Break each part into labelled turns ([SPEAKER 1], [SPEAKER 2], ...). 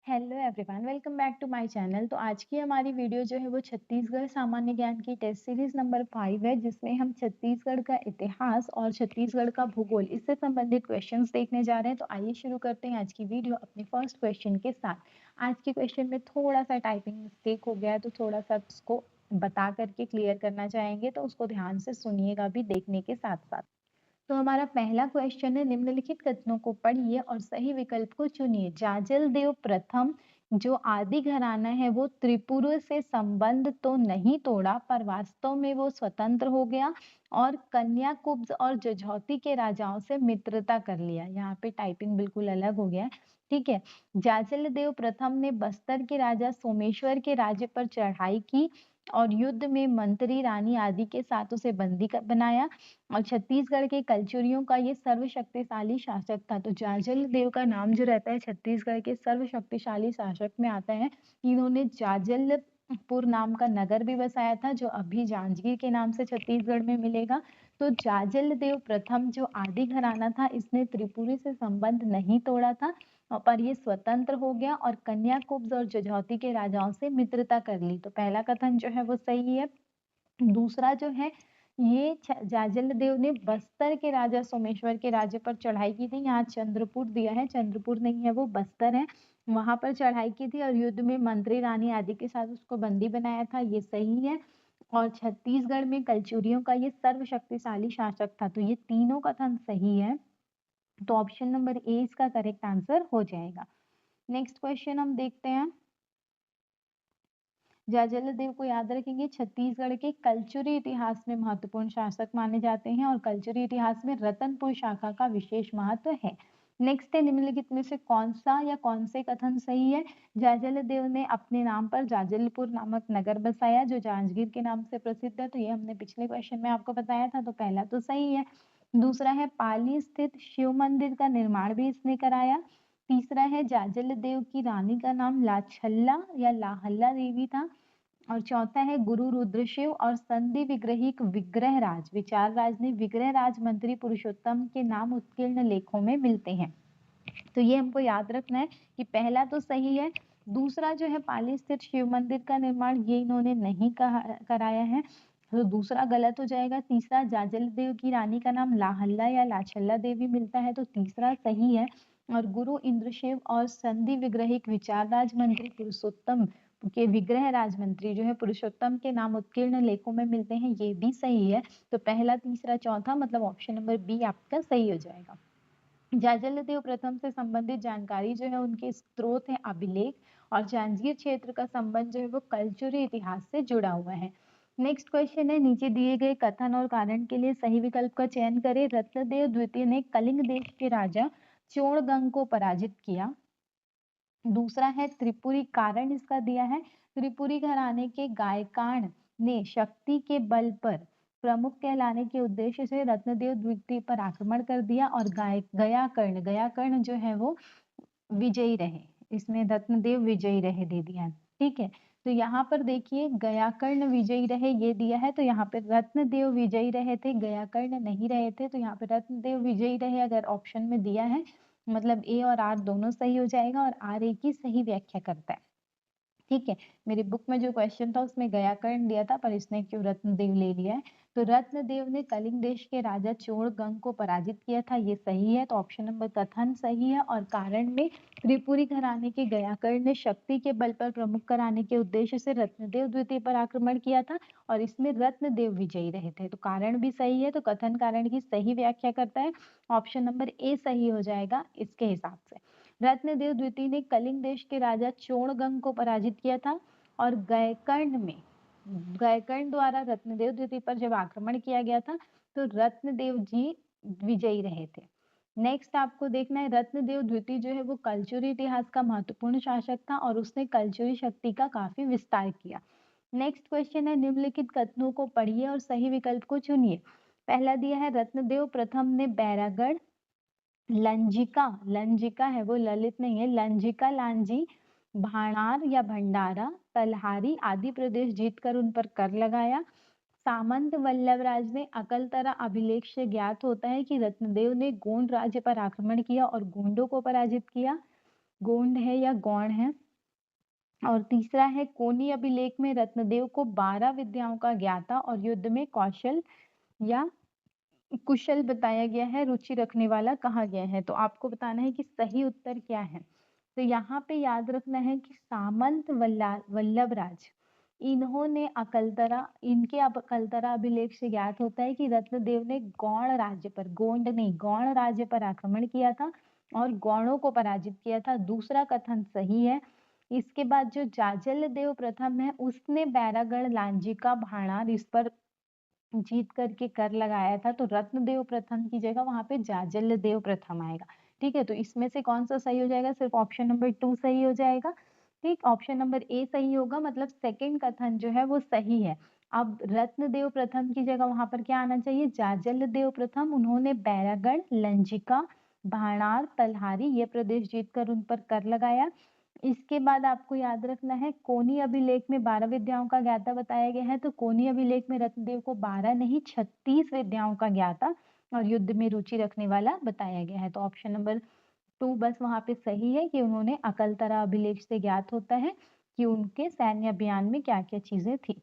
[SPEAKER 1] Hello everyone, welcome back to my channel. तो आज की हमारी वीडियो जो है वो छत्तीसगढ़ सामान्य ज्ञान की टेस्ट सीरीज नंबर 5 है, जिसमें हम छत्तीसगढ़ का इतिहास और छत्तीसगढ़ का भूगोल इससे संबंधित क्वेश्चंस देखने जा रहे हैं। तो आइए शुरू करते हैं आज की वीडियो अपने फर्स्ट क्वेश्चन के साथ। आज के क्वेश्चन में थोड़ा सा टाइपिंग मिस्टेक हो गया है, तो थोड़ा सा उसको बता करके क्लियर करना चाहेंगे, तो उसको ध्यान से सुनिएगा भी देखने के साथ साथ। तो हमारा पहला क्वेश्चन है, निम्नलिखित कथनों को पढ़िए और सही विकल्प को चुनिए। जाजल देव प्रथम जो आदि घराना है वो त्रिपुर से संबंध तो नहीं तोड़ा, पर वास्तव में वो स्वतंत्र हो गया और कन्याकुब्ज और जजौती के राजाओं से मित्रता कर लिया। यहाँ पे टाइपिंग बिल्कुल अलग हो गया है, ठीक है। जाजल देव प्रथम ने बस्तर के राजा सोमेश्वर के राज्य पर चढ़ाई की और युद्ध में मंत्री रानी आदि के साथ उसे बंदी बनाया और छत्तीसगढ़ के कलचुरियों का ये सर्वशक्तिशाली शासक था। तो जाजल देव का नाम जो रहता है छत्तीसगढ़ के सर्वशक्तिशाली शासक में आता है। इन्होंने जाजलपुर नाम का नगर भी बसाया था, जो अभी जांजगीर के नाम से छत्तीसगढ़ में मिलेगा। तो जाजल देव प्रथम जो आदि घराना था, इसने त्रिपुरी से संबंध नहीं तोड़ा था, पर ये स्वतंत्र हो गया और कन्याकुब्ज और जजौती के राजाओं से मित्रता कर ली। तो पहला कथन जो है वो सही है। दूसरा जो है, ये जाजल देव ने बस्तर के राजा सोमेश्वर के राज्य पर चढ़ाई की थी। यहाँ चंद्रपुर दिया है, चंद्रपुर नहीं है वो बस्तर है, वहां पर चढ़ाई की थी और युद्ध में मंत्री रानी आदि के साथ उसको बंदी बनाया था, ये सही है। और छत्तीसगढ़ में कलचुरियों का ये सर्वशक्तिशाली शासक था। तो ये तीनों कथन सही है, तो ऑप्शन नंबर ए इसका करेक्ट आंसर हो जाएगा। नेक्स्ट क्वेश्चन हम देखते हैं। जाजल देव को याद रखेंगे, छत्तीसगढ़ के कलचुरी इतिहास में महत्वपूर्ण शासक माने जाते हैं और कलचुरी इतिहास में रतनपुर शाखा का विशेष महत्व है। नेक्स्ट है, निम्नलिखित में से कौन सा या कौन से कथन सही है। जाजल देव ने अपने नाम पर जाजलपुर नामक नगर बसाया, जो जांजगीर के नाम से प्रसिद्ध है। तो ये हमने पिछले क्वेश्चन में आपको बताया था, तो पहला तो सही है। दूसरा है, पाली स्थित शिव मंदिर का निर्माण भी इसने कराया। तीसरा है, जाजल देव की रानी का नाम लाछल्ला या लाहल्ला देवी था। और चौथा है, गुरु रुद्रशिव और संधि विग्रहिक विग्रह राज विचार राज ने विग्रह राज मंत्री पुरुषोत्तम के नाम उत्कीर्ण लेखों में मिलते हैं। तो ये हमको याद रखना है कि पहला तो सही है। दूसरा जो है, पाली स्थित शिव मंदिर का निर्माण ये इन्होंने नहीं कराया है, तो दूसरा गलत हो जाएगा। तीसरा, जाजल देव की रानी का नाम लाहल्ला या लाछल्ला देवी मिलता है, तो तीसरा सही है। और गुरु इंद्रशिव और संधि विग्रहिक विचार राज मंत्री पुरुषोत्तम के विग्रह राजमंत्री जो है पुरुषोत्तम के नाम उत्कीर्ण लेखों में मिलते हैं, ये भी सही है। तो पहला, तीसरा, चौथा मतलब ऑप्शन नंबर बी आपका सही हो जाएगा। जाजल देव प्रथम से संबंधित जानकारी जो है, उनके स्रोत है अभिलेख, और जांजगीर क्षेत्र का संबंध जो है वो कलचुरी इतिहास से जुड़ा हुआ है। नेक्स्ट क्वेश्चन है, नीचे दिए गए कथन और कारण के लिए सही विकल्प का चयन करें। रत्नदेव द्वितीय ने कलिंग देश के राजा चोड़गंग को पराजित किया। दूसरा है, त्रिपुरी कारण इसका दिया है, त्रिपुरी घराने के गायकान ने शक्ति के बल पर प्रमुख कहलाने के उद्देश्य से रत्नदेव द्वितीय पर आक्रमण कर दिया और गयाकर्ण जो है वो विजयी रहे। इसमें रत्नदेव विजयी रहे दे दिया है, ठीक है। तो यहाँ पर देखिए, गयाकर्ण विजयी रहे ये दिया है, तो यहाँ पे रत्नदेव विजयी रहे थे, गयाकर्ण नहीं रहे थे। तो यहाँ पे रत्नदेव विजयी रहे अगर ऑप्शन में दिया है, मतलब ए और आर दोनों सही हो जाएगा, और आर ए की सही व्याख्या करता है, ठीक है। मेरी बुक में जो क्वेश्चन था उसमें गयाकर्ण दिया था, पर इसने क्यों रत्नदेव ले लिया है। तो रत्नदेव ने कलिंग देश के राजा चोड़गंग को पराजित किया था, ये सही है। तो ऑप्शन नंबर कथन सही है। और कारण में त्रिपुरी घराने के गयाकर्ण ने शक्ति के बल पर प्रमुख कराने के उद्देश्य से रत्नदेव द्वितीय पर आक्रमण किया था और इसमें रत्नदेव विजयी रहे थे। तो कारण भी सही है, तो कथन कारण की सही व्याख्या करता है, ऑप्शन नंबर ए सही हो जाएगा इसके हिसाब से। रत्नदेव द्वितीय ने कलिंग देश के राजा चोड़गंग को पराजित किया था और गयकर्ण द्वारा रत्नदेव द्वितीय पर जब आक्रमण किया गया था, तो रत्नदेव जी विजयी रहे थे। नेक्स्ट आपको देखना है, रत्नदेव द्वितीय जो है वो कलचुरी इतिहास का महत्वपूर्ण शासक था और उसने कलचुरी शक्ति का काफी विस्तार किया। नेक्स्ट क्वेश्चन है, निम्नलिखित कथनों को पढ़िए और सही विकल्प को चुनिए। पहला दिया है, रत्नदेव प्रथम ने बैरागढ़, लंजिका, लंजिका है वो ललित नहीं है, लंजिका, लांजी, भाणार या भंडारा, तलहारी आदि प्रदेश जीतकर उन पर कर लगाया। सामंत वल्लभराज ने अकलतरा अभिलेख से ज्ञात होता है कि रत्नदेव ने गोंड राज्य पर आक्रमण किया और गोंडों को पराजित किया। गोंड है या गौण है। और तीसरा है कोनी अभिलेख में रत्नदेव को 12 विद्याओं का ज्ञाता और युद्ध में कौशल या कुशल बताया गया है, रुचि रखने वाला कहा गया है। तो आपको बताना है कि सही उत्तर क्या है। तो यहाँ पे याद रखना है कि सामंत वल्लभराज, इन्होंने अकलतरा, इनके अब अकलतरा अभिलेख से ज्ञात होता है कि रत्नदेव ने गौड़ राज्य पर, गोंड नहीं गौड़ राज्य पर आक्रमण किया था और गौड़ों को पराजित किया था। दूसरा कथन सही है। इसके बाद जो जाजल देव प्रथम है, उसने बैरागढ़, लांजिका, भाणार इस पर जीत करके कर लगाया था। तो रत्नदेव प्रथम की जगह वहां पे जाजल देव प्रथम आएगा। ठीक है, तो इसमें से कौन सा सही हो जाएगा? सिर्फ ऑप्शन नंबर 2 सही हो जाएगा। ठीक, ऑप्शन नंबर ए सही होगा, मतलब सेकंड कथन जो है वो सही है। अब रत्नदेव प्रथम की जगह वहां पर क्या आना चाहिए? जाजल देव प्रथम। उन्होंने बैरागढ़, लंजिका, भाणार, तलहारी ये प्रदेश जीतकर उन पर कर लगाया। इसके बाद आपको याद रखना है कोनी अभिलेख में 12 विद्याओं का ज्ञाता बताया गया है। तो कोनी अभिलेख में रत्नदेव को 12 नहीं 36 विद्याओं का ज्ञाता और युद्ध में रुचि रखने वाला बताया गया है। तो ऑप्शन नंबर 2 बस वहां पे सही है कि उन्होंने अकलतरा अभिलेख से ज्ञात होता है कि उनके सैन्य अभियान में क्या क्या चीजें थी।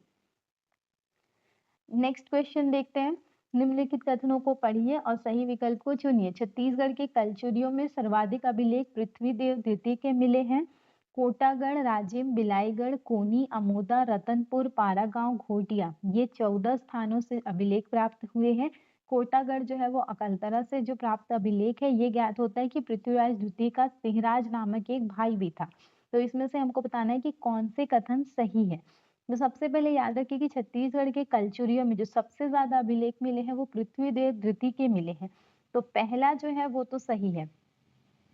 [SPEAKER 1] नेक्स्ट क्वेश्चन देखते हैं। निम्नलिखित कथनों को पढ़िए और सही विकल्प को चुनिए। छत्तीसगढ़ के कलचुरियों में सर्वाधिक अभिलेख पृथ्वीदेव द्वितीय के मिले हैं। कोटागढ़, राजिम, बिलाईगढ़, कोनी, अमोदा, रतनपुर, पारागांव, घोटिया ये 14 स्थानों से अभिलेख प्राप्त हुए हैं। कोटागढ़ जो है वो अकलतरा से जो प्राप्त अभिलेख है, ये ज्ञात होता है कि पृथ्वीराज द्वितीय का सिंहराज नामक एक भाई भी था। तो इसमें से हमको बताना है कि कौन से कथन सही है। तो सबसे पहले याद रखिए कि छत्तीसगढ़ के कलचुरियों में जो सबसे ज्यादा अभिलेख मिले हैं वो पृथ्वीदेव द्वितीय के मिले हैं। तो पहला जो है वो तो सही है।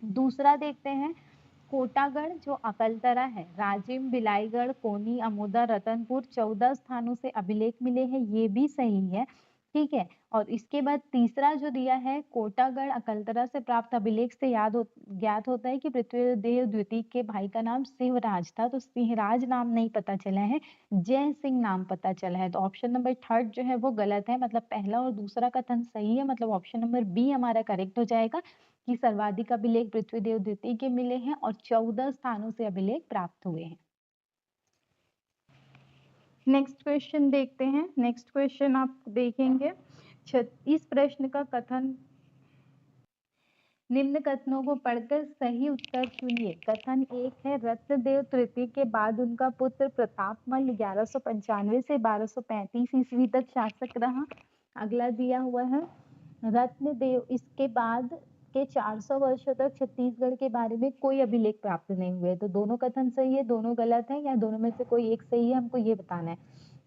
[SPEAKER 1] दूसरा देखते हैं, कोटागढ़ जो अकलतरा है, राजिम, बिलाईगढ़, कोनी, अमोदा, रतनपुर 14 स्थानों से अभिलेख मिले हैं, ये भी सही है। ठीक है, और इसके बाद तीसरा जो दिया है, कोटागढ़ अकलतरा से प्राप्त अभिलेख से ज्ञात होता है कि पृथ्वीदेव द्वितीय के भाई का नाम सिंहराज था। तो सिंहराज नाम नहीं पता चला है, जय सिंह नाम पता चला है। तो ऑप्शन नंबर थर्ड जो है वो गलत है, मतलब पहला और दूसरा कथन सही है, मतलब ऑप्शन नंबर बी हमारा करेक्ट हो जाएगा कि सर्वाधिक अभिलेख पृथ्वीदेव द्वितीय के मिले हैं और 14 स्थानों से अभिलेख प्राप्त हुए हैं। नेक्स्ट क्वेश्चन देखते हैं। नेक्स्ट क्वेश्चन आप देखेंगे, इस प्रश्न का कथन, निम्न कथनों को पढ़कर सही उत्तर चुनिए। कथन 1 है, रत्नदेव तृतीय के बाद उनका पुत्र प्रतापमल 1195 से 1235 ईस्वी तक शासक रहा। अगला दिया हुआ है, रत्नदेव इसके बाद के 400 वर्षों तक छत्तीसगढ़ के बारे में कोई अभिलेख प्राप्त नहीं हुए। तो दोनों कथन सही है, दोनों गलत है, या दोनों में से कोई एक सही है, हमको ये बताना है।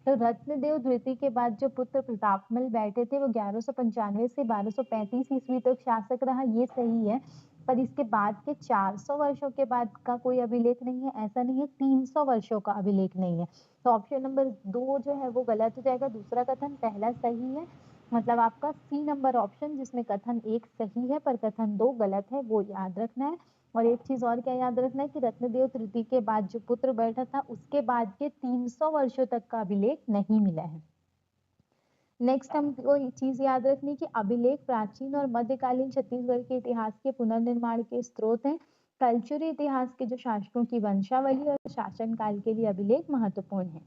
[SPEAKER 1] तो रत्नदेव द्वितीय के बाद जो पुत्र प्रतापमल बैठे थे वो 1195 से 1235 ईस्वी तक शासक रहा, ये सही है। पर इसके बाद के 400 वर्षों के बाद का कोई अभिलेख नहीं है, ऐसा नहीं है 300 वर्षों का अभिलेख नहीं है। तो ऑप्शन नंबर 2 जो है वो गलत हो जाएगा। दूसरा कथन पहला सही है, मतलब आपका सी नंबर ऑप्शन जिसमें कथन 1 सही है पर कथन 2 गलत है, वो याद रखना है। और एक चीज और क्या याद रखना है कि रत्नदेव तृतीय के बाद जो पुत्र बैठा था उसके बाद के 300 वर्षों तक का अभिलेख नहीं मिला है। नेक्स्ट हमको ये चीज याद रखनी कि अभिलेख प्राचीन और मध्यकालीन छत्तीसगढ़ के इतिहास के पुनर्निर्माण के स्रोत हैं। कल्चरी इतिहास के जो शासकों की वंशावली और शासन काल के लिए अभिलेख महत्वपूर्ण है।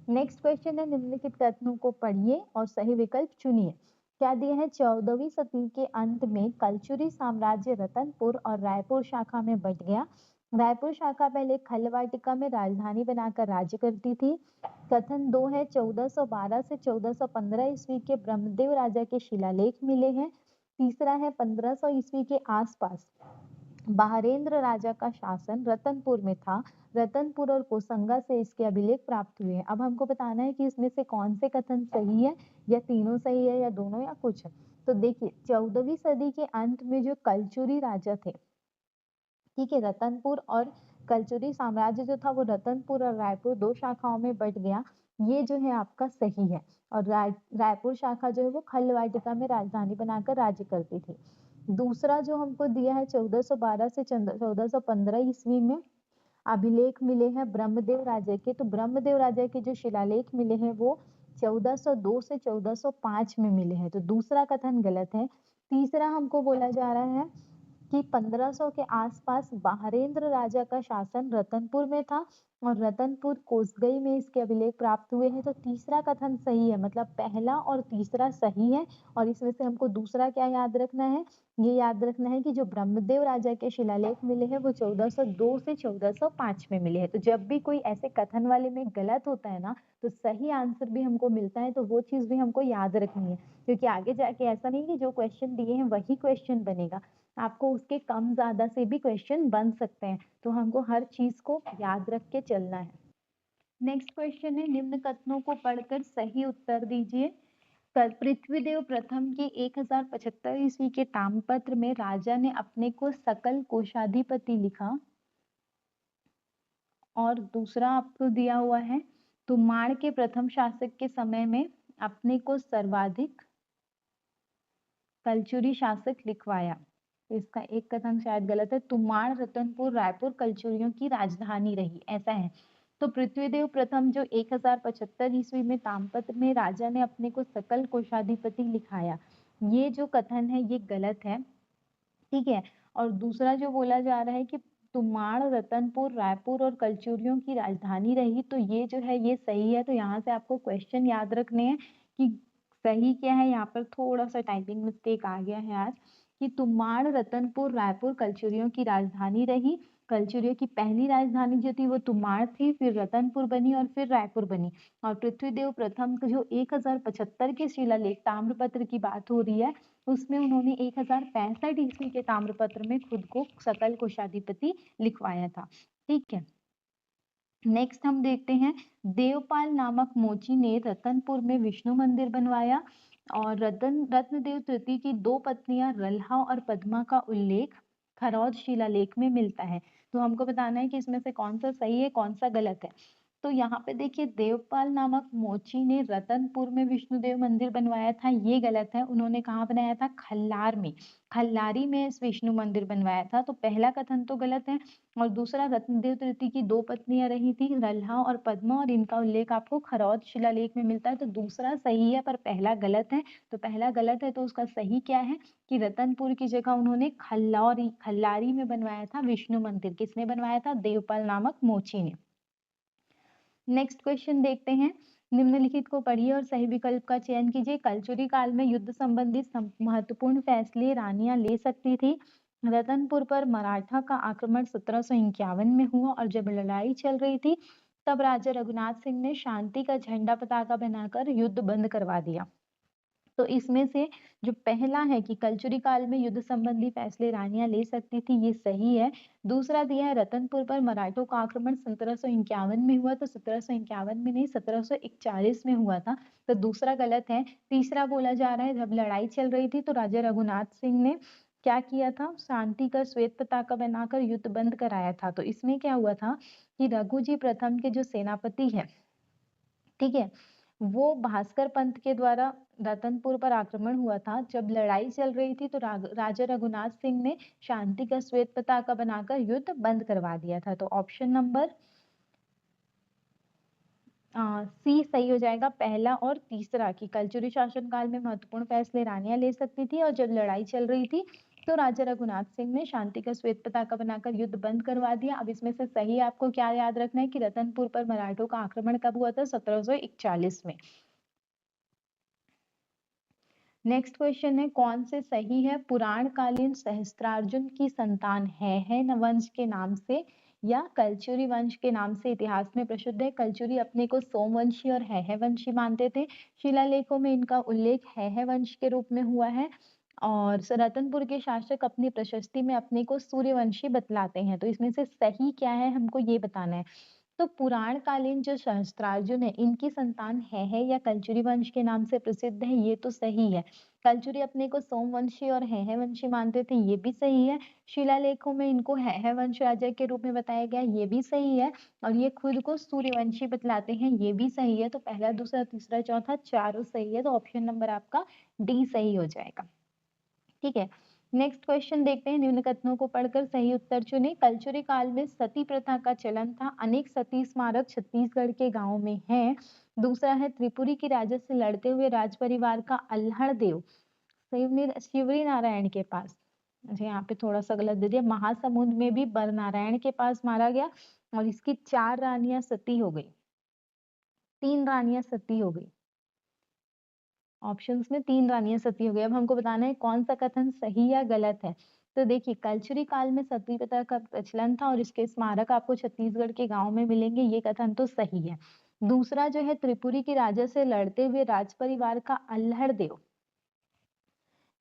[SPEAKER 1] नेक्स्ट क्वेश्चन है, निम्नलिखित कथनों को पढ़िए और सही विकल्प चुनिए। क्या दिया है, 14वीं सदी के अंत में कलचुरी साम्राज्य रतनपुर और रायपुर शाखा में बंट गया। रायपुर शाखा पहले खलवाटिका में राजधानी बनाकर राज्य करती थी। कथन 2 है, 1412 से 1415 ईस्वी के ब्रह्मदेव राजा के शिलालेख मिले हैं। तीसरा है, 1500 ईस्वी के आसपास बहारेंद्र राजा का शासन रतनपुर में था। रतनपुर और कोसंगा से इसके अभिलेख प्राप्त हुए हैं। अब हमको बताना है कि इसमें से कौन से कथन सही है, या तीनों सही है, या दोनों, या कुछ। तो देखिए, 14वीं सदी के अंत में जो कलचुरी राजा थे, ठीक है, रतनपुर और कलचुरी साम्राज्य जो था वो रतनपुर और रायपुर 2 शाखाओं में बंट गया, ये जो है आपका सही है। और रायपुर शाखा जो है वो खलवाटिका में राजधानी बनाकर राज्य करती थी। दूसरा जो हमको दिया है, 1412 से 1415 ईस्वी में अभिलेख मिले हैं ब्रह्मदेव राजा के। तो ब्रह्मदेव राजा के जो शिलालेख मिले हैं वो 1402 से 1405 में मिले हैं। तो दूसरा कथन गलत है। तीसरा हमको बोला जा रहा है कि 1500 के आसपास बहारेंद्र राजा का शासन रतनपुर में था और रतनपुर कोसगई में इसके अभिलेख प्राप्त हुए हैं। तो तीसरा कथन सही है, मतलब पहला और तीसरा सही है। और इसमें से हमको दूसरा क्या याद रखना है, ये याद रखना है कि जो ब्रह्मदेव राजा के शिलालेख मिले हैं वो 1402 से 1405 में मिले हैं। तो जब भी कोई ऐसे कथन वाले में गलत होता है ना, तो सही आंसर भी हमको मिलता है, तो वो चीज भी हमको याद रखनी है, क्योंकि आगे जाके ऐसा नहीं कि जो क्वेश्चन दिए हैं वही क्वेश्चन बनेगा, आपको उसके कम ज्यादा से भी क्वेश्चन बन सकते हैं। तो हमको हर चीज को याद रख के चलना है। नेक्स्ट क्वेश्चन है, निम्न कथनों को पढ़कर सही उत्तर दीजिए। पृथ्वीदेव प्रथम के 1075 ईस्वी के ताम्रपत्र में राजा ने अपने को सकल कोषाधिपति लिखा। और दूसरा आपको दिया हुआ है, तुमाड़ के प्रथम शासक के समय में अपने को सर्वाधिक कलचुरी शासक लिखवाया। तो इसका एक कथन शायद गलत है, तुमाड़ रतनपुर रायपुर कलचुरियों की राजधानी रही, ऐसा है। तो पृथ्वीदेव प्रथम जो 1075 ईस्वी में ताम्रपत्र में राजा ने अपने को सकल कोषाधिपति लिखाया, ये जो कथन है ये गलत है, ठीक है। और दूसरा जो बोला जा रहा है कि तुमाड़ रतनपुर रायपुर और कलचुरियों की राजधानी रही, तो ये जो है ये सही है। तो यहाँ से आपको क्वेश्चन याद रखने हैं कि सही क्या है। यहाँ पर थोड़ा सा टाइपिंग मिस्टेक आ गया है आज, कि तुमाड़ रतनपुर रायपुर कलचुरियों की राजधानी रही। कलचुरियों की पहली राजधानी जो थी वो तुमाड़ थी, फिर रतनपुर बनी और फिर रायपुर बनी। और पृथ्वीदेव प्रथम जो 1075 के शिलालेख ताम्रपत्र की बात हो रही है, उसमें उन्होंने 1065 ईस्वी के ताम्रपत्र में खुद को सकल कोषाधिपति लिखवाया था, ठीक है। नेक्स्ट हम देखते हैं, देवपाल नामक मोची ने रतनपुर में विष्णु मंदिर बनवाया। और रत्नदेव तृतीय की दो पत्नियां रल्हा और पद्मा का उल्लेख खरौद शिलालेख में मिलता है। तो हमको बताना है कि इसमें से कौन सा सही है कौन सा गलत है। तो यहाँ पे देखिए, देवपाल नामक मोची ने रतनपुर में विष्णुदेव मंदिर बनवाया था, ये गलत है। उन्होंने कहाँ बनाया था, खल्लार में, खल्लारी में इस विष्णु मंदिर बनवाया था। तो पहला कथन तो गलत है। और दूसरा, रत्नदेव तृतीय की दो पत्नियां रही थी रल्हा और पद्मा, और इनका उल्लेख आपको खरौद शिलालेख में मिलता है। तो दूसरा सही है पर पहला गलत है। तो पहला गलत है, तो उसका सही क्या है कि रतनपुर की जगह उन्होंने खल्लारी में बनवाया था विष्णु मंदिर। किसने बनवाया था, देवपाल नामक मोची ने। नेक्स्ट क्वेश्चन देखते हैं, निम्नलिखित को पढ़िए और सही विकल्प का चयन कीजिए। कलचुरी काल में युद्ध संबंधित महत्वपूर्ण फैसले रानियां ले सकती थी। रतनपुर पर मराठा का आक्रमण 1751 में हुआ और जब लड़ाई चल रही थी तब राजा रघुनाथ सिंह ने शांति का झंडा पताका बनाकर युद्ध बंद करवा दिया। तो इसमें से जो पहला है कि कलचुरी काल में युद्ध संबंधी फैसले रानियां ले सकती थी, ये सही है। दूसरा दिया है, रतनपुर पर मराठों का आक्रमण 1751 में हुआ, तो 1751 में नहीं 1741 में हुआ था, तो दूसरा गलत है। तीसरा बोला जा रहा है, जब लड़ाई चल रही थी तो राजा रघुनाथ सिंह ने क्या किया था, शांति का श्वेत पताका बनाकर युद्ध बंद कराया था। तो इसमें क्या हुआ था कि रघु जी प्रथम के जो सेनापति है, ठीक है, वो भास्कर पंत के द्वारा रतनपुर पर आक्रमण हुआ था। जब लड़ाई चल रही थी तो राजा रघुनाथ सिंह ने शांति का श्वेत पताका बनाकर युद्ध बंद करवा दिया था। तो ऑप्शन नंबर सी सही हो जाएगा, पहला और तीसरा, कि कलचुरी शासनकाल में महत्वपूर्ण फैसले रानियां ले सकती थी और जब लड़ाई चल रही थी तो राजा रघुनाथ सिंह ने शांति का श्वेत पताका बनाकर युद्ध बंद करवा दिया। अब इसमें से सही आपको क्या याद रखना है कि रतनपुर पर मराठों का आक्रमण कब हुआ था, 1741 में। नेक्स्ट क्वेश्चन है, कौन से सही है, पुराण कालीन सहस्त्रार्जुन की संतान है न वंश के नाम से या कलचुरी वंश के नाम से इतिहास में प्रसिद्ध है। कलचुरी अपने को सोमवंशी और है वंशी मानते थे। शिलालेखों में इनका उल्लेख है वंश के रूप में हुआ है। और रतनपुर के शासक अपनी प्रशस्ति में अपने को सूर्यवंशी बतलाते हैं। तो इसमें से सही क्या है हमको ये बताना है। तो पुराण कालीन जो सहस्त्रार्जुन है, इनकी संतान है या कलचुरी वंश के नाम से प्रसिद्ध है, ये तो सही है। कलचुरी अपने को सोमवंशी और है वंशी मानते थे, ये भी सही है। शिलालेखों में इनको है वंश राजा के रूप में बताया गया, ये भी सही है। और ये खुद को सूर्यवंशी बतलाते हैं, ये भी सही है। तो पहला दूसरा तीसरा चौथा चारों सही है। तो ऑप्शन नंबर आपका डी सही हो जाएगा, ठीक है। नेक्स्ट क्वेश्चन देखते हैं, निम्न कथनों को पढ़कर सही उत्तर चुने। कलचुरी काल में सती प्रथा का चलन था, अनेक सती स्मारक छत्तीसगढ़ के गांवों में हैं। दूसरा है, त्रिपुरी की राजा से लड़ते हुए राज परिवार का अल्हड़ देव शिवरी नारायण के पास मुझे यहाँ पे थोड़ा सा गलत दे दिया। महासमुंद में भी बरनारायण के पास मारा गया और इसकी 4 रानियां सती हो गई, 3 रानियां सती हो गई। ऑप्शंस में 3 रानियां सती हो गई। अब हमको बताना है कौन सा कथन सही या गलत है। तो देखिए, कलचुरी काल में सती प्रथा का प्रचलन था और इसके स्मारक आपको छत्तीसगढ़ के गांव में मिलेंगे, ये कथन तो सही है। दूसरा जो है, त्रिपुरी के राजा से लड़ते हुए राज परिवार का अल्हड़ देव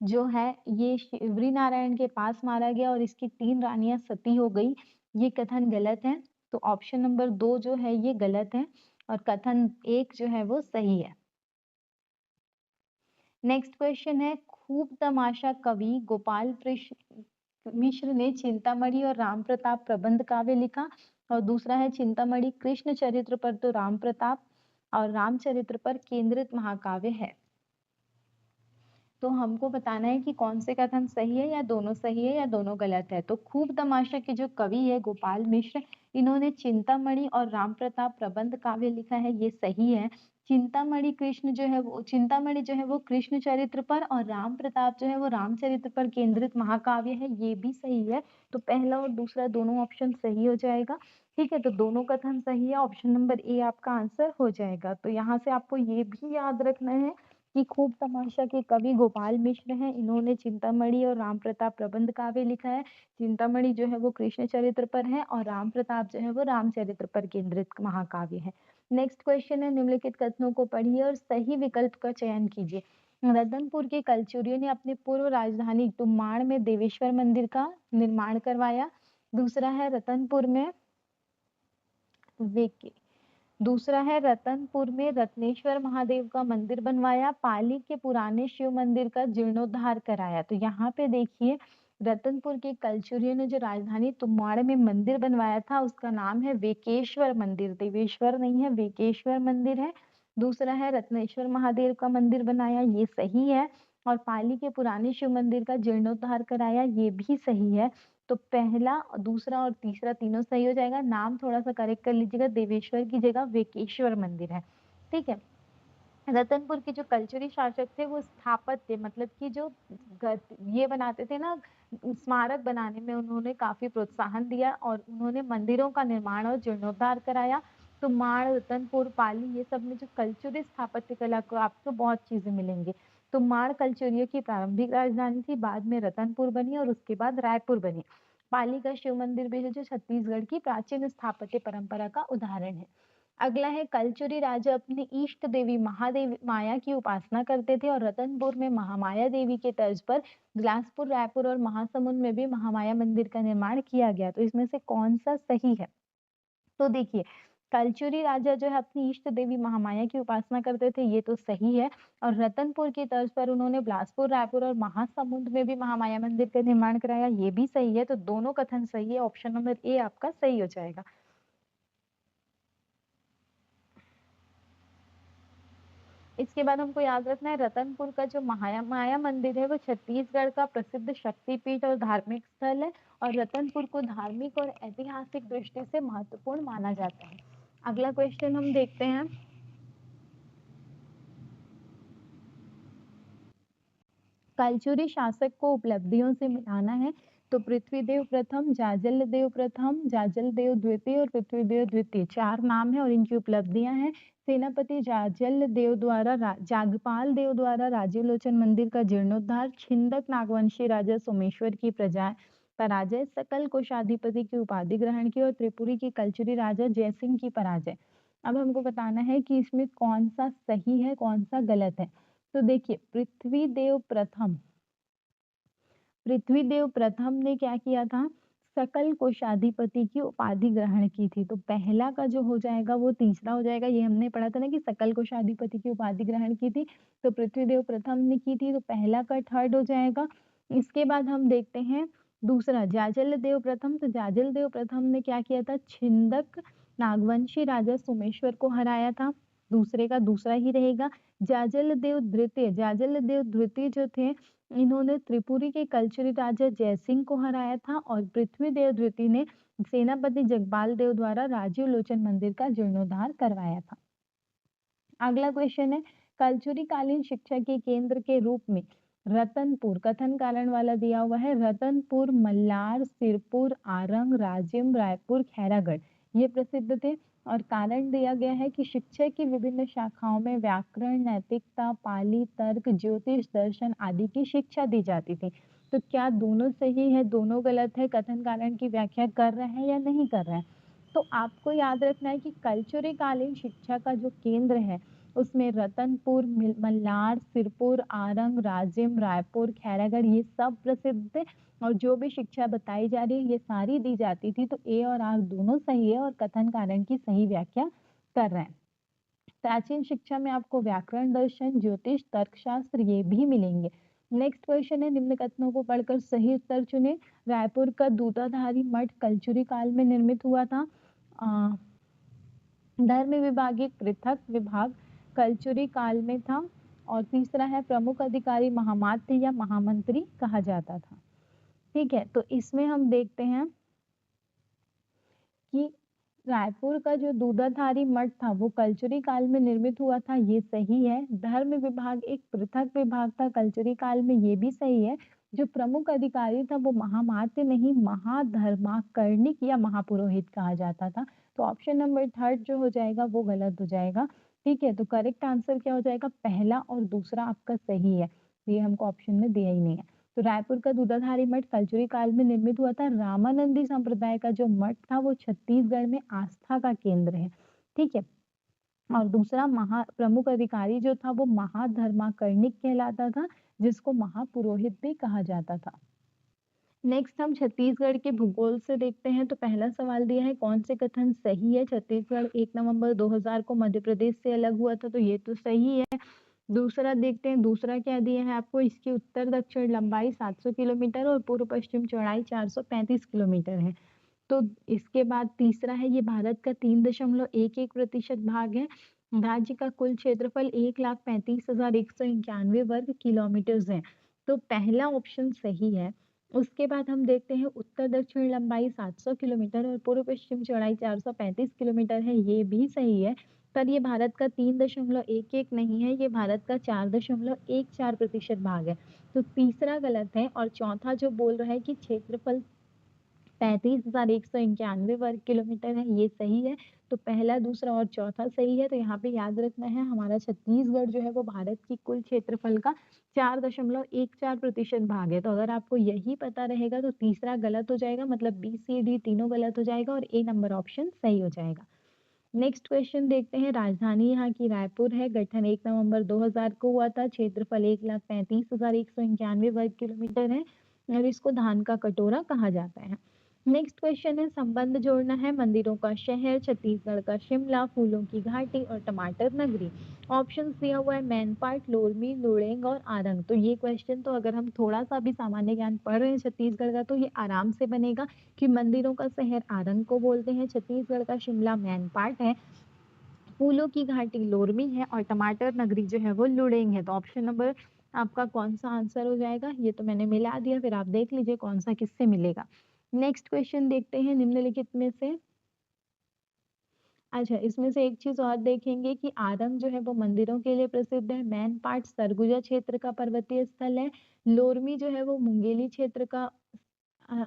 [SPEAKER 1] जो है ये शिवरी नारायण के पास मारा गया और इसकी 3 रानियां सती हो गई, ये कथन गलत है। तो ऑप्शन नंबर 2 जो है ये गलत है और कथन 1 जो है वो सही है। नेक्स्ट क्वेश्चन है, खूब तमाशा कवि गोपाल मिश्र ने चिंतामणि और राम प्रताप प्रबंध काव्य लिखा और दूसरा है चिंतामणि कृष्ण चरित्र पर तो राम प्रताप और रामचरित्र पर केंद्रित महाकाव्य है। तो हमको बताना है कि कौन से कथन सही है या दोनों सही है या दोनों गलत है। तो खूब तमाशा के जो कवि है गोपाल मिश्र, इन्होंने चिंतामणि और राम प्रताप प्रबंध काव्य लिखा है, ये सही है। चिंतामणि जो है वो कृष्ण चरित्र पर और राम प्रताप जो है वो रामचरित्र पर केंद्रित महाकाव्य है, ये भी सही है। तो पहला और दूसरा दोनों ऑप्शन सही हो जाएगा। ठीक है, तो दोनों कथन सही है, ऑप्शन नंबर ए आपका आंसर हो जाएगा। तो यहाँ से आपको ये भी याद रखना है कि खूब तमाशा के कवि गोपाल मिश्र हैं, इन्होंने चिंतामणि और राम प्रताप प्रबंध काव्य लिखा है। चिंतामणि जो है वो कृष्ण चरित्र पर है और राम प्रताप जो है वो रामचरित्र पर केंद्रित महाकाव्य है। नेक्स्ट क्वेश्चन है, निम्नलिखित कथनों को पढ़िए और सही विकल्प का चयन कीजिए। रतनपुर के कलचुरियों ने अपनी पूर्व राजधानी तुम्माड़ में देवेश्वर मंदिर का निर्माण करवाया। दूसरा है रतनपुर में वेके दूसरा है रतनपुर में रत्नेश्वर महादेव का मंदिर बनवाया। पाली के पुराने शिव मंदिर का जीर्णोद्धार कराया। तो यहाँ पे देखिए, रतनपुर के कलचुरियों ने जो राजधानी तुम्माड़ में मंदिर बनवाया था उसका नाम है वेकेश्वर मंदिर, देवेश्वर नहीं है, वेकेश्वर मंदिर है। दूसरा है रत्नेश्वर महादेव का मंदिर बनाया, ये सही है। और पाली के पुराने शिव मंदिर का जीर्णोद्धार कराया, ये भी सही है। तो पहला, दूसरा और तीसरा तीनों सही हो जाएगा। नाम थोड़ा सा करेक्ट कर लीजिएगा, देवेश्वर की जगह वेकेश्वर मंदिर है। ठीक है। रतनपुर के जो कलचुरी शासक थे वो स्थापत्य मतलब कि जो ये बनाते थे ना, स्मारक बनाने में उन्होंने काफी प्रोत्साहन दिया और उन्होंने मंदिरों का निर्माण और जीर्णोद्धार कराया। तो माड़, रतनपुर, पाली, ये सब में जो कलचुरी स्थापत्य कला को आपको बहुत चीजें मिलेंगी। तो माड़ कलचुरियों की प्रारंभिक राजधानी थी, बाद में रतनपुर बनी और उसके बाद रायपुर बनी। पाली का शिव मंदिर भी है जो छत्तीसगढ़ की प्राचीन स्थापत्य परंपरा का उदाहरण है। अगला है, कलचुरी राजा अपनी इष्ट देवी महादेवी माया की उपासना करते थे और रतनपुर में महामाया देवी के तर्ज पर बिलासपुर, रायपुर और महासमुंद में भी महामाया मंदिर का निर्माण किया गया। तो इसमें से कौन सा सही है? तो देखिए, कलचुरी राजा जो है अपनी इष्ट देवी महामाया की उपासना करते थे, ये तो सही है। और रतनपुर की तर्ज पर उन्होंने बिलासपुर, रायपुर और महासमुंद में भी महामाया मंदिर का निर्माण कराया, ये भी सही है। तो दोनों कथन सही है, ऑप्शन नंबर ए आपका सही हो जाएगा। इसके बाद हमको याद रखना है, रतनपुर का जो माया मंदिर है वो छत्तीसगढ़ का प्रसिद्ध शक्तिपीठ और धार्मिक स्थल है और रतनपुर को धार्मिक और ऐतिहासिक दृष्टि से महत्वपूर्ण माना जाता है। अगला क्वेश्चन हम देखते हैं, कलचुरी शासक को उपलब्धियों से मिलाना है। तो पृथ्वीदेव प्रथम, जाजल देव प्रथम, जाजल देव द्वितीय और पृथ्वीदेव द्वितीय, 4 नाम है और इनकी उपलब्धियां हैं। सेनापति जाजल देव द्वारा जागपाल देव द्वारा राजीवलोचन मंदिर का जीर्णोद्धार, छिंदक नागवंशी राजा सोमेश्वर की पराजय, सकल कोषाधिपति की उपाधि ग्रहण की और त्रिपुरी के कलचुरी राजा जयसिंह की पराजय। अब हमको बताना है कि इसमें कौन सा सही है, कौन सा गलत है। तो देखिए, पृथ्वीदेव प्रथम ने क्या किया था, सकल कोषाधिपति की उपाधि ग्रहण की थी। तो पहला का जो हो जाएगा वो तीसरा हो जाएगा। ये हमने पढ़ा था ना कि सकल कोषाधिपति की उपाधि ग्रहण की थी, तो पृथ्वीदेव प्रथम ने की थी, तो पहला का थर्ड हो जाएगा। इसके बाद हम देखते हैं दूसरा, जाजल देव प्रथम। तो जाजल देव प्रथम ने क्या किया था, छिंदक नागवंशी राजा सोमेश्वर को हराया था, दूसरे का दूसरा ही रहेगा। जाजल देव द्वितीय जो थे, इन्होंने त्रिपुरी के कलचुरी राजा जयसिंह को हराया था और पृथ्वीदेव द्वितीय ने सेनापति जगपाल देव द्वारा राजीव लोचन मंदिर का जीर्णोद्धार करवाया था। अगला क्वेश्चन है, कलचुरी कालीन शिक्षा के केंद्र के रूप में रतनपुर, कथन कारण वाला दिया हुआ है, रतनपुर, मल्लार, सिरपुर, आरंग, राजिम, रायपुर, खैरागढ़ ये प्रसिद्ध थे। और कारण दिया गया है कि शिक्षा की विभिन्न शाखाओं में व्याकरण, नैतिकता, पाली, तर्क, ज्योतिष, दर्शन आदि की शिक्षा दी जाती थी। तो क्या दोनों सही है, दोनों गलत है, कथन कारण की व्याख्या कर रहे हैं या नहीं कर रहे हैं? तो आपको याद रखना है कि कल्चुरी कालीन शिक्षा का जो केंद्र है उसमें रतनपुर, मल्लार, सिरपुर, आरंग, राजिम, रायपुर, खैरागढ़ ये सब प्रसिद्ध थे। और जो भी शिक्षा बताई जा रही है ये सारी दी जाती थी। तो ए और आर दोनों सही है और कथन कारण की सही व्याख्या कर रहे हैं। प्राचीन शिक्षा में आपको व्याकरण, दर्शन, ज्योतिष, तर्कशास्त्र ये भी मिलेंगे। नेक्स्ट क्वेश्चन है, निम्न कथनों को पढ़कर सही उत्तर चुने। रायपुर का दूधाधारी मठ कल्चुरी काल में निर्मित हुआ था। धर्म विभाग एक पृथक विभाग कल्चुरी काल में था। और तीसरा है, प्रमुख अधिकारी महामात्य या महामंत्री कहा जाता था। ठीक है, तो इसमें हम देखते हैं कि रायपुर का जो दूधाधारी मठ था वो कल्चुरी काल में निर्मित हुआ था, ये सही है। धर्म विभाग एक पृथक विभाग था कल्चुरी काल में, ये भी सही है। जो प्रमुख अधिकारी था वो महामात्य नहीं महाधर्माकर्णिक या महापुरोहित कहा जाता था। तो ऑप्शन नंबर थर्ड जो हो जाएगा वो गलत हो जाएगा। ठीक है, तो करेक्ट आंसर क्या हो जाएगा, पहला और दूसरा आपका सही है। ये हमको ऑप्शन में दिया ही नहीं है। तो रायपुर का दूधाधारी मठ कल्चुरी काल में निर्मित हुआ था। रामानंदी संप्रदाय का जो मठ था वो छत्तीसगढ़ में आस्था का केंद्र है। ठीक है, और दूसरा प्रमुख अधिकारी जो था वो महाधर्माकर्णिक कहलाता था, जिसको महापुरोहित भी कहा जाता था। नेक्स्ट हम छत्तीसगढ़ के भूगोल से देखते हैं। तो पहला सवाल दिया है, कौन से कथन सही है? छत्तीसगढ़ 1 नवंबर 2000 को मध्य प्रदेश से अलग हुआ था, तो ये तो सही है। दूसरा देखते हैं, दूसरा क्या दिया है आपको, इसकी उत्तर दक्षिण लंबाई 700 किलोमीटर और पूर्व पश्चिम चौड़ाई 435 किलोमीटर है। तो इसके बाद तीसरा है, ये भारत का 3.11% भाग है। राज्य का कुल क्षेत्रफल 1,35,191 वर्ग किलोमीटर है। तो पहला ऑप्शन सही है। उसके बाद हम देखते हैं, उत्तर दक्षिण लंबाई 700 किलोमीटर और पूर्व पश्चिम चौड़ाई 435 किलोमीटर है, ये भी सही है। पर ये भारत का 3.11 नहीं है, ये भारत का 4.14% भाग है। तो तीसरा गलत है। और चौथा जो बोल रहा है कि क्षेत्रफल 35,191 वर्ग किलोमीटर है, ये सही है। तो पहला, दूसरा और चौथा सही है। तो यहाँ पे याद रखना है, हमारा छत्तीसगढ़ जो है वो भारत की कुल क्षेत्रफल का 4.14% भाग है। तो अगर आपको यही पता रहेगा तो तीसरा गलत हो जाएगा, मतलब बी सी डी तीनों गलत हो जाएगा और ए नंबर ऑप्शन सही हो जाएगा। नेक्स्ट क्वेश्चन देखते हैं, राजधानी यहाँ की रायपुर है, गठन 1 नवंबर 2000 को हुआ था, क्षेत्रफल 1,35,191 वर्ग किलोमीटर है और इसको धान का कटोरा कहा जाता है। नेक्स्ट क्वेश्चन है, संबंध जोड़ना है, मंदिरों का शहर, छत्तीसगढ़ का शिमला, फूलों की घाटी और टमाटर नगरी। ऑप्शंस दिया हुआ है मैनपाट, लोरमी, लुड़ेंग और आरंग। तो ये क्वेश्चन तो अगर हम थोड़ा सा भी सामान्य ज्ञान पढ़ रहे हैं छत्तीसगढ़ का तो ये आराम से बनेगा कि मंदिरों का शहर आरंग को बोलते हैं, छत्तीसगढ़ का शिमला मैनपाट है, फूलों की घाटी लोरमी है और टमाटर नगरी जो है वो लुड़ेंग है। तो ऑप्शन नंबर आपका कौन सा आंसर हो जाएगा, ये तो मैंने मिला दिया, फिर आप देख लीजिए कौन सा किससे मिलेगा। नेक्स्ट क्वेश्चन देखते हैं, निम्नलिखित में से अच्छा, इसमें से एक चीज और देखेंगे कि आरंग जो है वो मंदिरों के लिए प्रसिद्ध है, मैनपाट सरगुजा क्षेत्र का पर्वतीय स्थल है, लोरमी जो है वो मुंगेली क्षेत्र का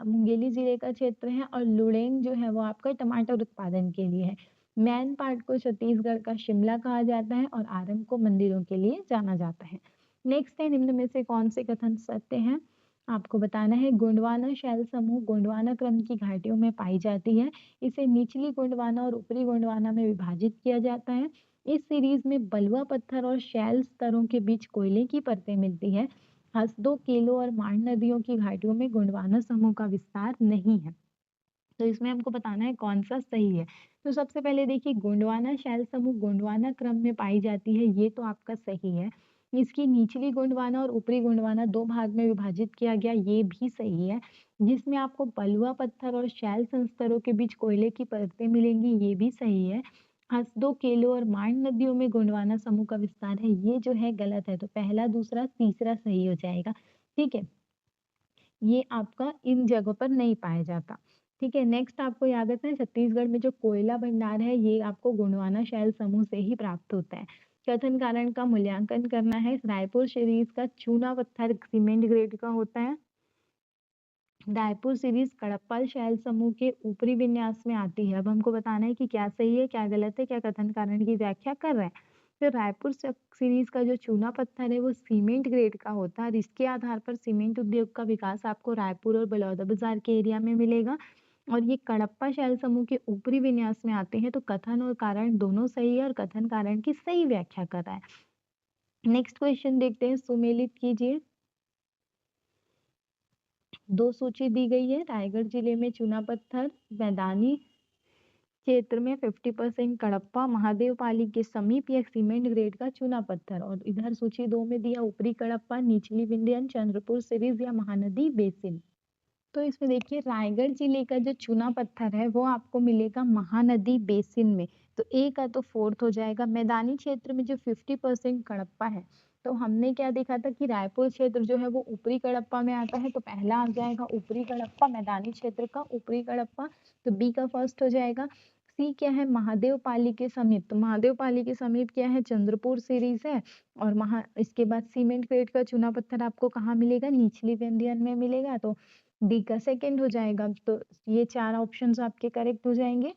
[SPEAKER 1] मुंगेली जिले का क्षेत्र है और लुड़ेंग जो है वो आपका टमाटर उत्पादन के लिए है। मैनपाट को छत्तीसगढ़ का शिमला कहा जाता है और आरंग को मंदिरों के लिए जाना जाता है। नेक्स्ट है, निम्न में से कौन से कथन सत्य हैं? आपको बताना है, गोंडवाना शैल समूह गोंडवाना क्रम की घाटियों में पाई जाती है। इसे निचली गोंडवाना और ऊपरी गोंडवाना में विभाजित किया जाता है। इस सीरीज में बलुआ पत्थर और शैल स्तरों के बीच कोयले की परतें मिलती है। हसदो, केलो और मांड नदियों की घाटियों में गोंडवाना समूह का विस्तार नहीं है। तो इसमें हमको बताना है कौन सा सही है। तो सबसे पहले देखिए, गोंडवाना शैल समूह गोंडवाना क्रम में पाई जाती है, ये तो आपका सही है। इसकी निचली गोंडवाना और ऊपरी गोंडवाना दो भाग में विभाजित किया गया, ये भी सही है। जिसमें आपको बलुआ पत्थर और शैल संस्तरों के बीच कोयले की परतें मिलेंगी, ये भी सही है। हसदो, केलो और मांड नदियों में गोंडवाना समूह का विस्तार है, ये जो है गलत है। तो पहला, दूसरा, तीसरा सही हो जाएगा। ठीक है, ये आपका इन जगहों पर नहीं पाया जाता। ठीक है, नेक्स्ट आपको याद रखना है, छत्तीसगढ़ में जो कोयला भंडार है ये आपको गोंडवाना शैल समूह से ही प्राप्त होता है। कथन कारण का मूल्यांकन करना है। रायपुर सीरीज का चूना पत्थर सीमेंट ग्रेड का होता है। रायपुर सीरीज कडप्पा शैल समूह के ऊपरी विन्यास में आती है। अब हमको बताना है कि क्या सही है, क्या गलत है, क्या कथन कारण की व्याख्या कर रहे हैं। तो रायपुर सीरीज का जो चूना पत्थर है वो सीमेंट ग्रेड का होता है और इसके आधार पर सीमेंट उद्योग का विकास आपको रायपुर और बलौदाबाजार के एरिया में मिलेगा। और ये कडप्पा शैल समूह के ऊपरी विन्यास में आते हैं। तो कथन और कारण दोनों सही है और कथन कारण की सही व्याख्या कर रहा है। नेक्स्ट क्वेश्चन देखते हैं, सुमेलित कीजिए। दो सूची दी गई है। रायगढ़ जिले में चूना पत्थर, मैदानी क्षेत्र में 50% कडप्पा महादेव पाली के समीप यह सीमेंट ग्रेड का चूना पत्थर। और इधर सूची 2 में दिया ऊपरी कडप्पा, निचली विंध्याचल, चंद्रपुर सीरीज या महानदी बेसिन। तो इसमें देखिए रायगढ़ जिले का जो चूना पत्थर है वो आपको मिलेगा महानदी बेसिन में। तो ए का तो फोर्थ हो जाएगा। मैदानी क्षेत्र में जो 50% कडप्पा है, तो हमने क्या देखा था कि रायपुर क्षेत्र जो है वो ऊपरी कडप्पा में आता है, तो पहला आ जाएगा ऊपरी कडप्पा, मैदानी क्षेत्र का ऊपरी कडप्पा। तो बी का फर्स्ट हो जाएगा। सी क्या है, महादेव पाली के समीप। तो महादेव पाली के समीप क्या है, चंद्रपुर सीरीज है। और इसके बाद सीमेंट ग्रेड का चूना पत्थर आपको कहाँ मिलेगा, निचली विंध्याचल में मिलेगा। तो डी का सेकंड हो जाएगा। तो ये 4 ऑप्शंस आपके करेक्ट हो जाएंगे।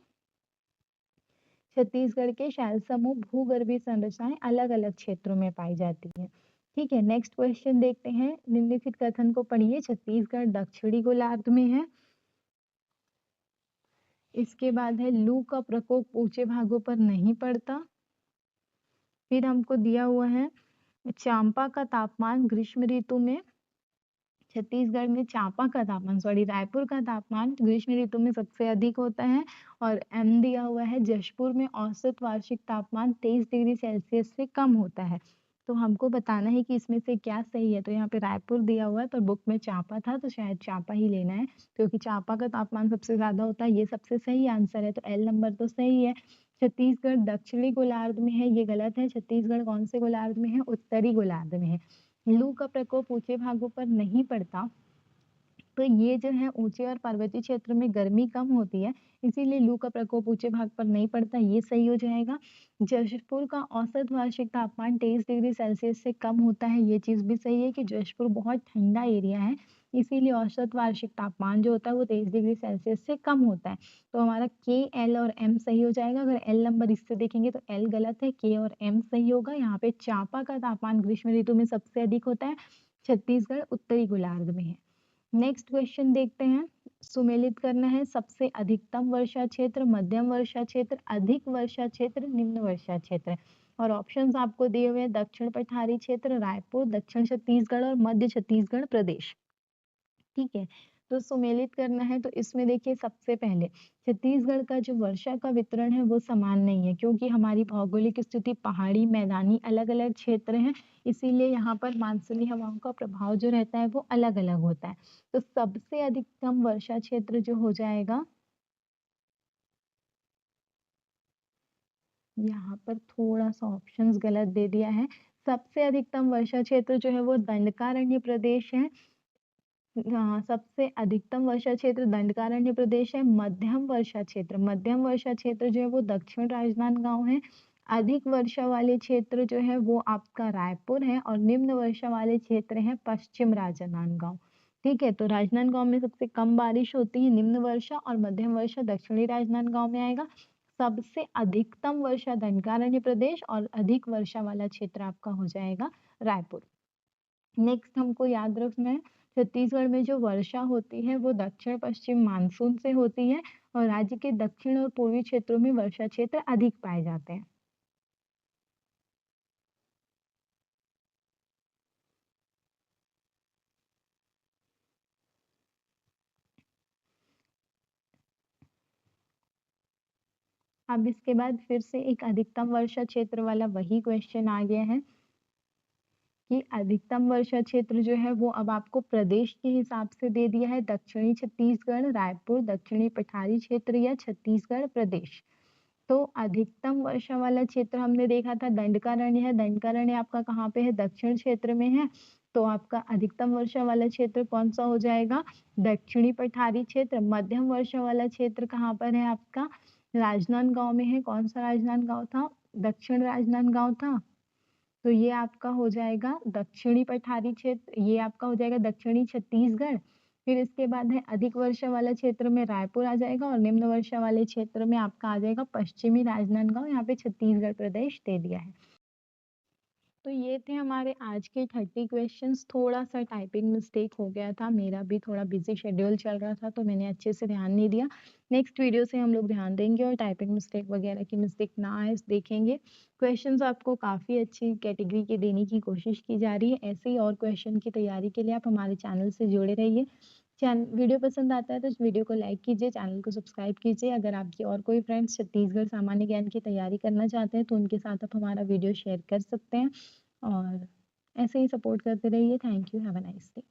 [SPEAKER 1] छत्तीसगढ़ के शैल समूह भूगर्भीय संरचनाएं अलग अलग क्षेत्रों में पाई जाती है। ठीक है, नेक्स्ट क्वेश्चन देखते हैं। निम्नलिखित कथन को पढ़िए। छत्तीसगढ़ दक्षिणी गोलार्ध में है। इसके बाद है लू का प्रकोप ऊंचे भागों पर नहीं पड़ता। फिर हमको दिया हुआ है चांपा का तापमान ग्रीष्म ऋतु में, छत्तीसगढ़ में चांपा का तापमान रायपुर का तापमान ग्रीष्म ऋतु में सबसे अधिक होता है। और एम दिया हुआ है जशपुर में औसत वार्षिक तापमान 23 डिग्री सेल्सियस से कम होता है। तो हमको बताना है कि इसमें से क्या सही है। तो यहाँ पे रायपुर दिया हुआ है पर बुक में चांपा था, तो शायद चांपा ही लेना है क्योंकि चांपा का तापमान सबसे ज्यादा होता है। ये सबसे सही आंसर है, तो एल नंबर तो सही है। छत्तीसगढ़ दक्षिणी गोलार्ध में है, ये गलत है। छत्तीसगढ़ कौन से गोलार्ध में है, उत्तरी गोलार्ध में है। लू का प्रकोप ऊंचे भागों पर नहीं पड़ता, तो ये जो है ऊंचे और पर्वतीय क्षेत्र में गर्मी कम होती है, इसीलिए लू का प्रकोप ऊंचे भाग पर नहीं पड़ता, ये सही हो जाएगा। जशपुर का औसत वार्षिक तापमान 23 डिग्री सेल्सियस से कम होता है, ये चीज भी सही है कि जशपुर बहुत ठंडा एरिया है, इसीलिए औसत वार्षिक तापमान जो होता है वो 23 डिग्री सेल्सियस से कम होता है। तो हमारा के, एल और एम सही हो जाएगा। अगर एल नंबर इससे देखेंगे तो एल गलत है, के और एम सही होगा। यहाँ पे चांपा का तापमान ग्रीष्म ऋतु में सबसे अधिक होता है, छत्तीसगढ़ उत्तरी गोलार्ध में है। नेक्स्ट क्वेश्चन देखते हैं। सुमेलित करना है सबसे अधिकतम वर्षा क्षेत्र, मध्यम वर्षा क्षेत्र, अधिक वर्षा क्षेत्र, निम्न वर्षा क्षेत्र। और ऑप्शंस आपको दिए हुए हैं दक्षिण पठारी क्षेत्र, रायपुर, दक्षिण छत्तीसगढ़ और मध्य छत्तीसगढ़ प्रदेश। ठीक है, तो सुमेलित करना है। तो इसमें देखिए सबसे पहले छत्तीसगढ़ का जो वर्षा का वितरण है वो समान नहीं है, क्योंकि हमारी भौगोलिक स्थिति पहाड़ी, मैदानी अलग अलग क्षेत्र हैं, इसीलिए यहाँ पर मानसूनी हवाओं का प्रभाव जो रहता है वो अलग अलग होता है। तो सबसे अधिकतम वर्षा क्षेत्र जो हो जाएगा, यहाँ पर थोड़ा सा ऑप्शंस गलत दे दिया है। सबसे अधिकतम वर्षा क्षेत्र जो है वो दंडकारण्य प्रदेश है। हाँ, सबसे अधिकतम वर्षा क्षेत्र दंडकारण्य प्रदेश है। मध्यम वर्षा क्षेत्र जो है वो दक्षिण राजनांदगांव है। अधिक वर्षा वाले क्षेत्र जो है वो आपका रायपुर है और निम्न वर्षा वाले क्षेत्र है पश्चिम राजनांदगांव। ठीक है, तो राजनांदगांव में सबसे कम बारिश होती है, निम्न वर्षा, और मध्यम वर्षा दक्षिणी राजनांदगांव में आएगा। सबसे अधिकतम वर्षा दंडकारण्य प्रदेश और अधिक वर्षा वाला क्षेत्र आपका हो जाएगा रायपुर। नेक्स्ट हमको याद रखना है छत्तीसगढ़ में जो वर्षा होती है वो दक्षिण पश्चिम मानसून से होती है और राज्य के दक्षिण और पूर्वी क्षेत्रों में वर्षा क्षेत्र अधिक पाए जाते हैं। अब इसके बाद फिर से एक अधिकतम वर्षा क्षेत्र वाला वही क्वेश्चन आ गया है कि अधिकतम वर्षा क्षेत्र जो है वो अब आपको प्रदेश के हिसाब से दे दिया है, दक्षिणी छत्तीसगढ़, रायपुर, दक्षिणी पठारी क्षेत्र या छत्तीसगढ़ प्रदेश। तो अधिकतम वर्षा वाला क्षेत्र हमने देखा था दंडकारण्य है। दंडकारण्य आपका कहाँ पे है, दक्षिण क्षेत्र में है। तो आपका अधिकतम वर्षा वाला क्षेत्र कौन सा हो जाएगा, दक्षिणी पठारी क्षेत्र। मध्यम वर्षा वाला क्षेत्र कहाँ पर है आपका, राजनांदगांव में है। कौन सा राजनांदगांव था, दक्षिण राजनांदगांव था। तो ये आपका हो जाएगा दक्षिणी पठारी क्षेत्र, ये आपका हो जाएगा दक्षिणी छत्तीसगढ़। फिर इसके बाद है अधिक वर्षा वाला क्षेत्र में रायपुर आ जाएगा और निम्न वर्षा वाले क्षेत्र में आपका आ जाएगा पश्चिमी राजनांदगांव, यहाँ पे छत्तीसगढ़ प्रदेश दे दिया है। तो ये थे हमारे आज के 30 क्वेश्चंस। थोड़ा-सा टाइपिंग मिस्टेक हो गया था, मेरा भी थोड़ा बिज़ी शेड्यूल चल रहा था तो मैंने अच्छे से ध्यान नहीं दिया। नेक्स्ट वीडियो से हम लोग ध्यान देंगे और टाइपिंग मिस्टेक वगैरह की मिस्टेक ना आए देखेंगे। क्वेश्चंस आपको काफ़ी अच्छी कैटेगरी के देने की कोशिश की जा रही है। ऐसे ही और क्वेश्चन की तैयारी के लिए आप हमारे चैनल से जुड़े रहिए। वीडियो पसंद आता है तो इस वीडियो को लाइक कीजिए, चैनल को सब्सक्राइब कीजिए। अगर आपके और कोई फ्रेंड्स छत्तीसगढ़ सामान्य ज्ञान की तैयारी करना चाहते हैं तो उनके साथ आप हमारा वीडियो शेयर कर सकते हैं और ऐसे ही सपोर्ट करते रहिए। Thank you, have a nice day.